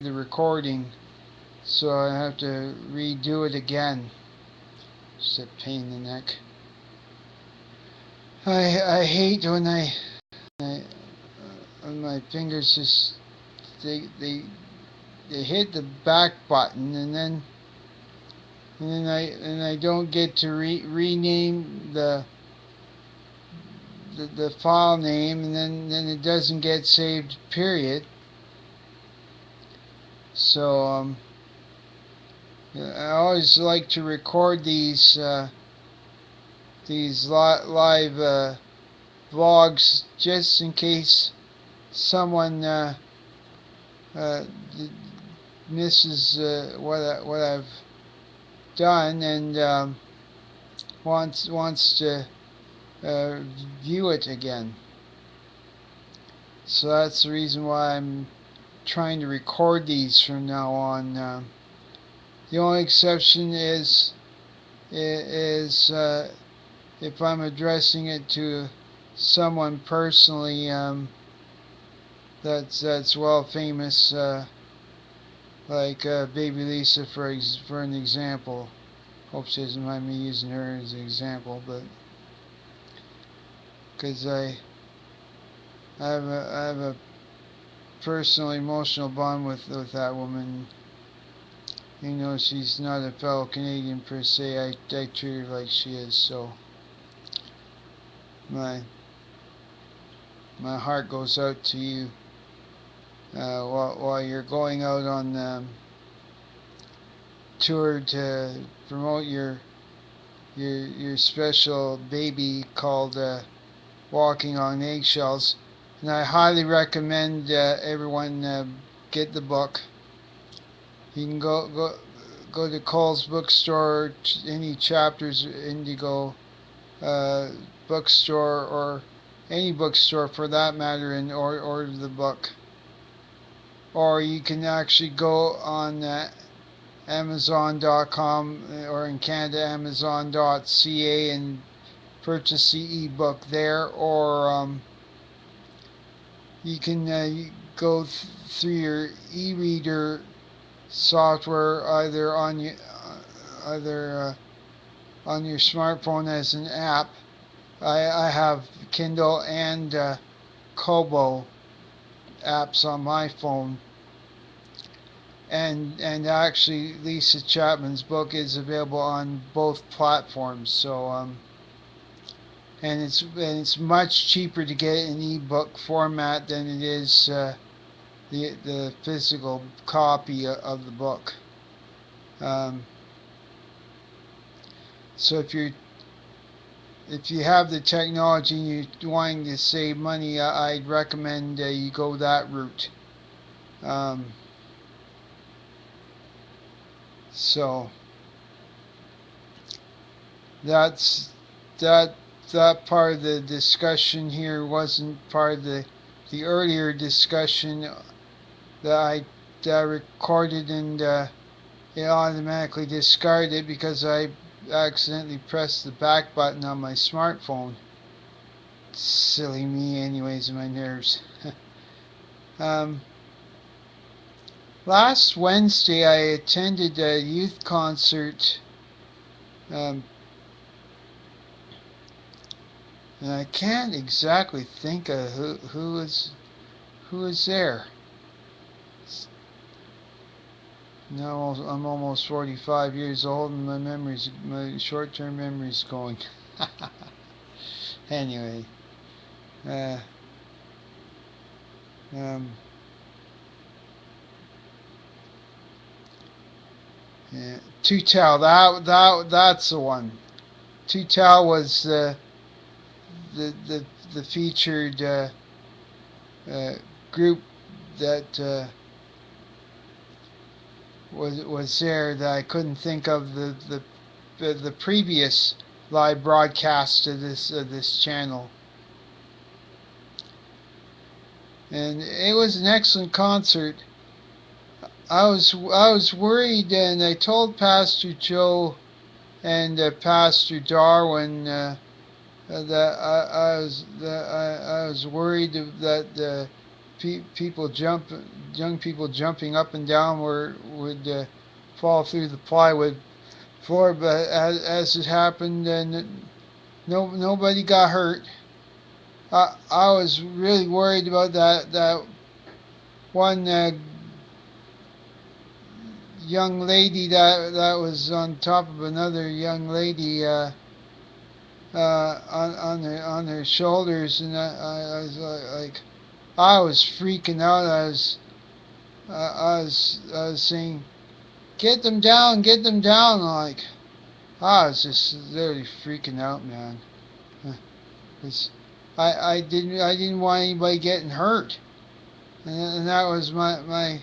the recording, so I have to redo it again. It's a pain in the neck. I hate I when my fingers just they they they hit the back button, and I don't get to rename the file name, and then it doesn't get saved, period. So I always like to record these live vlogs, just in case someone uh, misses what I've done, and wants to uh, view it again. So that's the reason why I'm trying to record these from now on. The only exception is if I'm addressing it to someone personally, that's well famous, like Baby Lisa, for an example. Hope she doesn't mind me using her as an example, but because I have a personal emotional bond with that woman. You know, she's not a fellow Canadian per se. I treat her like she is. So my my heart goes out to you while you're going out on tour to promote your special baby called Walking on Eggshells. And I highly recommend everyone get the book. You can go to Cole's bookstore, any Chapters Indigo uh, bookstore, or any bookstore for that matter, and order the book. Or you can actually go on Amazon.com, or in Canada Amazon.ca, and purchase the ebook there, or you can go through your e-reader software, either on your smartphone as an app. I have Kindle and Kobo apps on my phone, and actually Lisa Chapman's book is available on both platforms. So and it's much cheaper to get in ebook format than it is the physical copy of the book. Um, so if you have the technology and you're wanting to save money, I'd recommend you go that route. Um, so that's that that part of the discussion here wasn't part of the earlier discussion that I recorded, and it automatically discarded it because I accidentally pressed the back button on my smartphone. Silly me, anyways, my nerves. um, Last Wednesday, I attended a youth concert, um, and I can't exactly think of who was there. Now I'm almost 45 years old, and my short-term memory's going. Anyway, uh, um, yeah, Tutel, that's the one. Tutel was the the the featured uh, group that was there, that I couldn't think of the previous live broadcast of this channel. And it was an excellent concert. I was worried, and I told Pastor Joe and Pastor Darwin that I was worried that young people jumping up and down would fall through the plywood floor. But as it happened, nobody got hurt. I was really worried about that one young lady that was on top of another young lady on her shoulders, and I was like I was freaking out. I was saying, get them down. Like I was just literally freaking out, man. 'Cause I didn't want anybody getting hurt, and that was my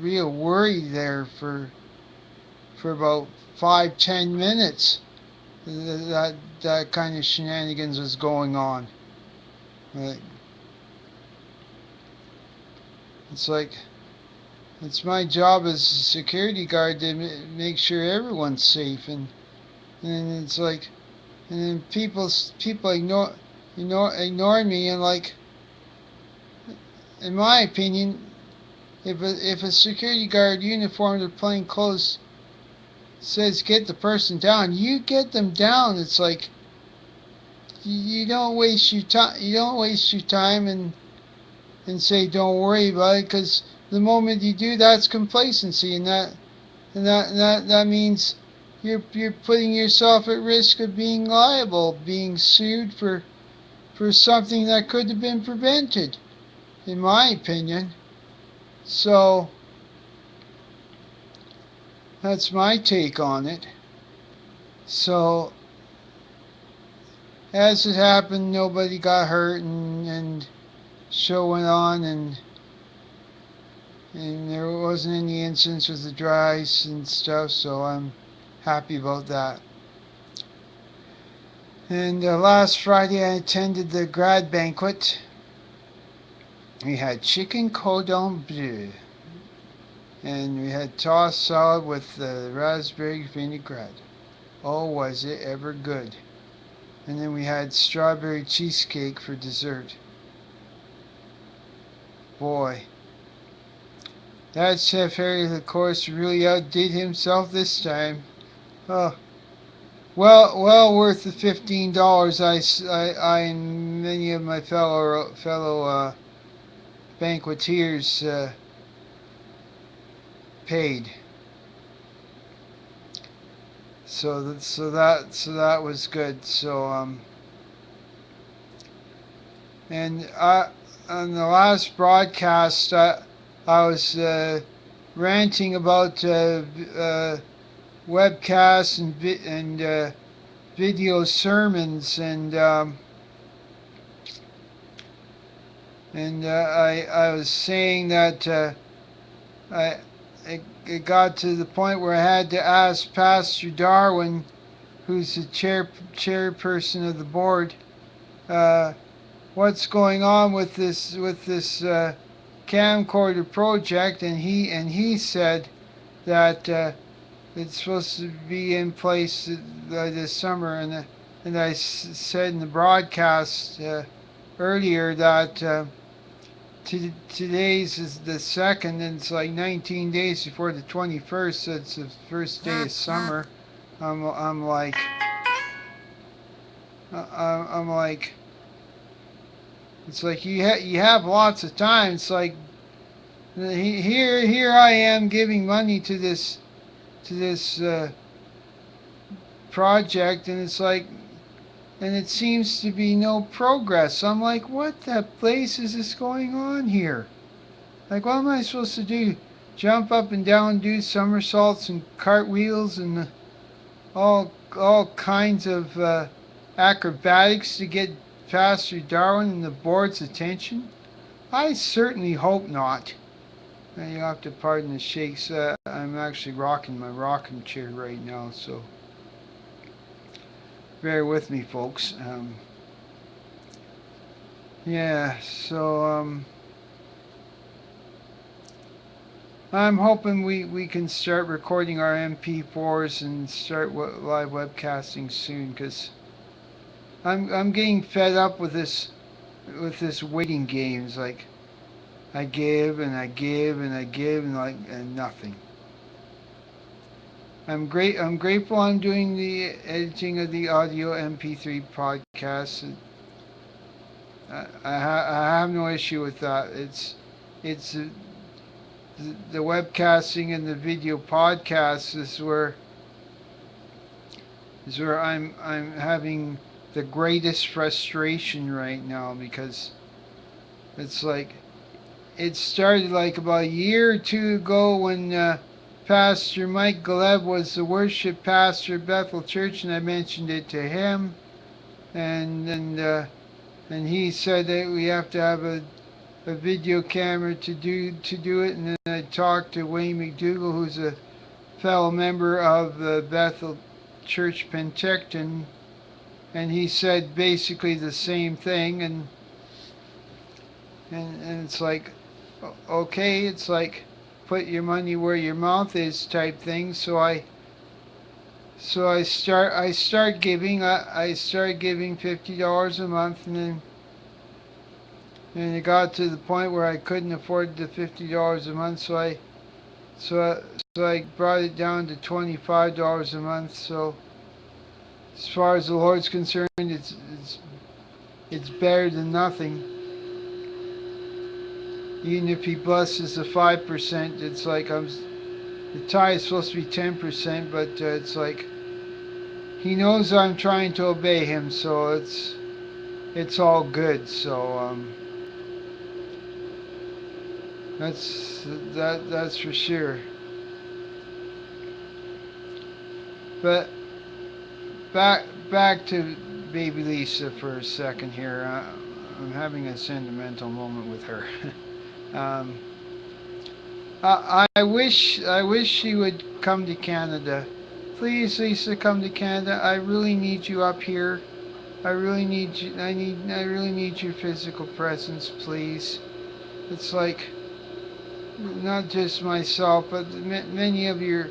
real worry there for about 5-10 minutes. That kind of shenanigans was going on. Like, it's like it's my job as a security guard to make sure everyone's safe, and it's like, and then people ignore me, and like, in my opinion, if a security guard uniformed with plain clothes says get the person down, you get them down. It's like you don't waste your time. You don't waste your time and say don't worry about it, because the moment you do, that's complacency, and that means you're putting yourself at risk of being liable, being sued for something that could have been prevented, in my opinion. So that's my take on it. So as it happened, nobody got hurt, and show went on, and there wasn't any incidents with the dry ice and stuff. So I'm happy about that. And last Friday, I attended the grad banquet. We had chicken cordon bleu, and we had tossed salad with raspberry vinaigrette. Oh, was it ever good! And then we had strawberry cheesecake for dessert. Boy, that Chef Harry, of course, really outdid himself this time. Oh, well worth the $15 I and many of my fellow banqueteers paid. So that was good. And on the last broadcast, I was ranting about webcasts and video sermons, and I was saying that I it got to the point where I had to ask Pastor Darwin, who's the chairperson of the board, uh, what's going on with this camcorder project, and he said that it's supposed to be in place this summer, and I said in the broadcast earlier that today's is the second, and it's like 19 days before the 21st. So it's the first day of summer. I'm like I'm like it's like you have lots of time. It's like here I am giving money to this project, and it's like, and it seems to be no progress. So I'm like, what the place is this going on here? Like, what am I supposed to do? Jump up and down, do somersaults and cartwheels and all kinds of acrobatics to get Pastor Darwin and the board's attention? I certainly hope not. And you have to pardon the shakes. I'm actually rocking my rocking chair right now, so bear with me, folks. Yeah, so I'm hoping we can start recording our MP4s and start live webcasting soon, because I'm getting fed up with this with this waiting games. Like I give and I give and I give and nothing. I'm grateful I'm doing the editing of the audio MP3 podcast. I have no issue with that. It's the webcasting and the video podcast is where I'm having the greatest frustration right now because it's like it started like about a year or two ago when Pastor Mike Gleb was the worship pastor at Bethel Church, and I mentioned it to him, and he said that we have to have a video camera to do it, and then I talked to Wayne McDougall, who's a fellow member of the Bethel Church Penticton, and he said basically the same thing, and it's like, okay, it's like put your money where your mouth is type thing. So I start giving. I start giving $50 a month, and it got to the point where I couldn't afford the $50 a month. So I, so I brought it down to $25 a month. So as far as the Lord's concerned, it's better than nothing. Even if He blesses the 5%, it's like the tithe is supposed to be 10%, but it's like He knows I'm trying to obey Him, so it's all good. So that's that's for sure. But back back to baby Lisa for a second here. I'm having a sentimental moment with her. um, I wish she would come to Canada. Please, Lisa, come to Canada. I really need you up here. I really need you. I really need your physical presence, please. It's like not just myself, but many of your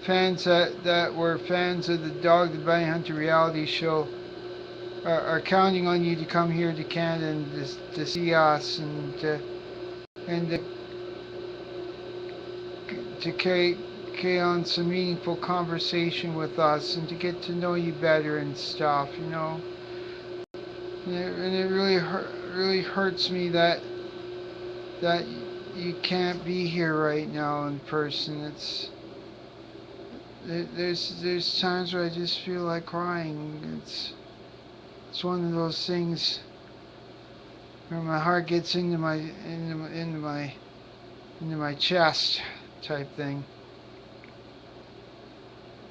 fans that were fans of the Dog the Bounty Hunter reality show are counting on you to come here to Canada and to see us and to carry on some meaningful conversation with us and to get to know you better and stuff, you know. And it really hurts me that you can't be here right now in person. There's times where I just feel like crying. It's one of those things where my heart gets into my chest type thing,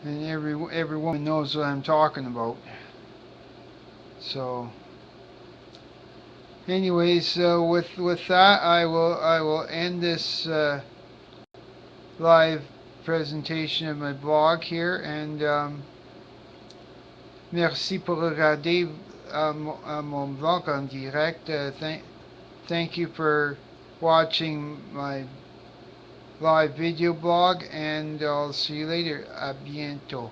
and every woman knows what I'm talking about. So, anyways, with that, I will end this live presentation of my blog here, and merci pour regarder mon blog en direct. Thank you for watching my live video blog, and I'll see you later. À bientôt.